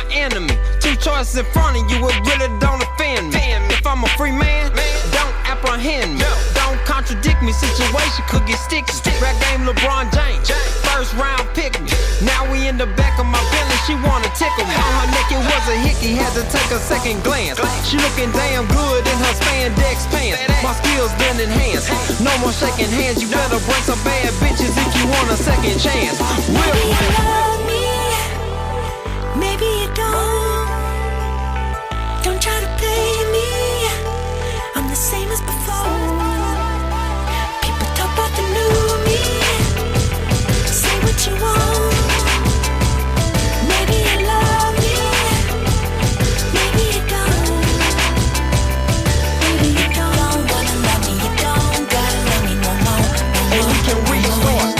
my enemy. Two choices in front of you, it really don't offend me. If I'm a free man, don't apprehend me. Don't contradict me, situation could get sticky. Rap game LeBron James, first round pick me. Now we in the back of my Bentley, she wanna tickle me. On her neck it was a hickey, had to take a second glance. She looking damn good in her spandex pants. My skills been enhanced, no more shaking hands. You better bring some bad bitches if you want a second chance. Maybe you love me, maybe you don't. Don't try to play me, I'm the same as before. People talk about the new me, say what you want. Maybe you love me, maybe you don't. Maybe you don't wanna love me, you don't gotta love me no more. And we can restart.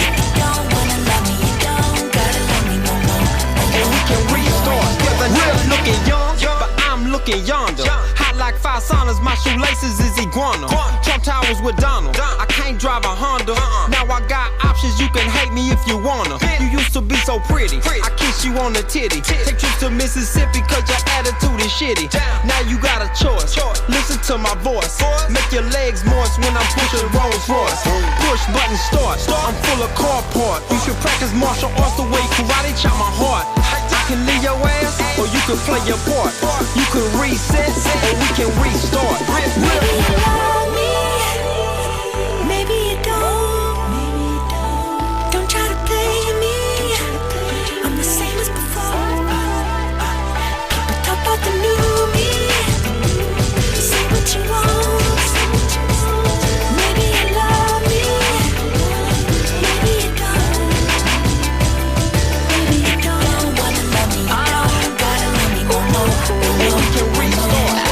If you don't wanna love me, you don't gotta love me no more. And we can restart. Cause I'm really looking young, but I'm looking yonder. Hot like 5 saunas, my shoelaces is iguana. Trump Towers with Donald, I can't drive a Honda. Now I got options, you can hate me if you wanna. You used to be so pretty, I kiss you on the titty. Take trips to Mississippi cause your attitude is shitty. Now you got a choice, listen to my voice. Make your legs moist when I'm pushing Rolls Royce. Push button start, I'm full of car part. You should practice martial arts the way karate chop my heart. I can leave your ass, or you can play your part. You can reset, or we can restart. Maybe you love me, maybe you don't. Don't try to play me, I'm the same as before. People talk about the new me, say what you want. Maybe you love me, maybe you don't. Maybe you don't wanna love me, you don't gotta love me no more. And we can restart.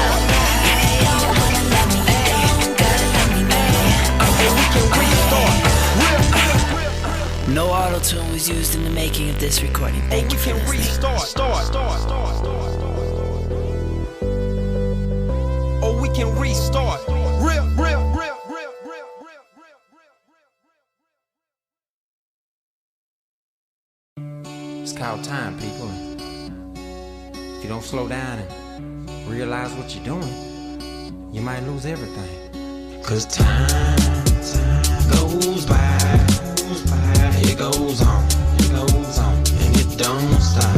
No auto-tune was used in the making of this recording. Thank you for listening. Or we can restart. It's called time, people. If you don't slow down and realize what you're doing, you might lose everything. Cause time goes by. It goes on, and it don't stop,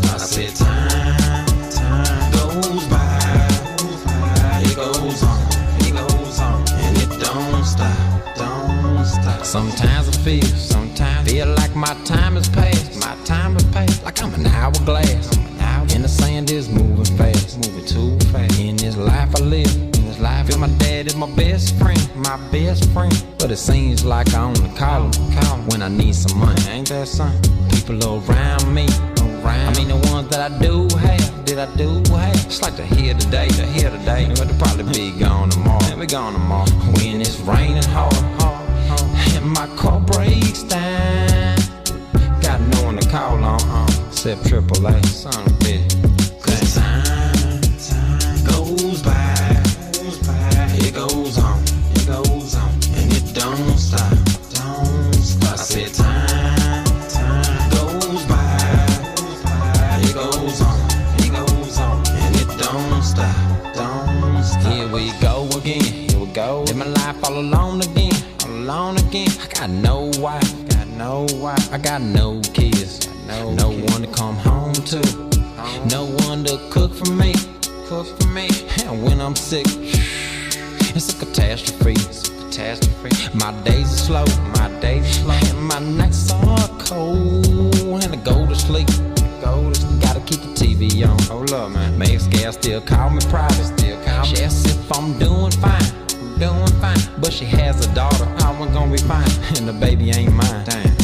I said time goes by, it goes on, and it don't stop. Sometimes I feel like my time has passed, like I'm an hourglass, and the sand is moving fast, moving too fast. In this life I live, feel my dad is my best friend, but it seems like I only call him when I need some money. Ain't that something? People around me, I mean the ones that I do have, it's like they're here today, but they'll probably be gone tomorrow. When it's raining hard, and my car breaks down, got no one to call on, except AAA, son of a bitch. Cause time goes by. It goes on, and it don't stop, I said time goes by, it goes on, and it don't stop, Here we go again, live my life all alone again, I got no wife, I got no kids, no one to come home to, no one to cook for me, and when I'm sick, it's a catastrophe. My days are slow, and my nights are cold, and I go to sleep. Gotta keep the TV on. Hold up, man. Max Gal still call me private. She asks if I'm doing fine. But she has a daughter, I wasn't gonna be fine, and the baby ain't mine. Damn.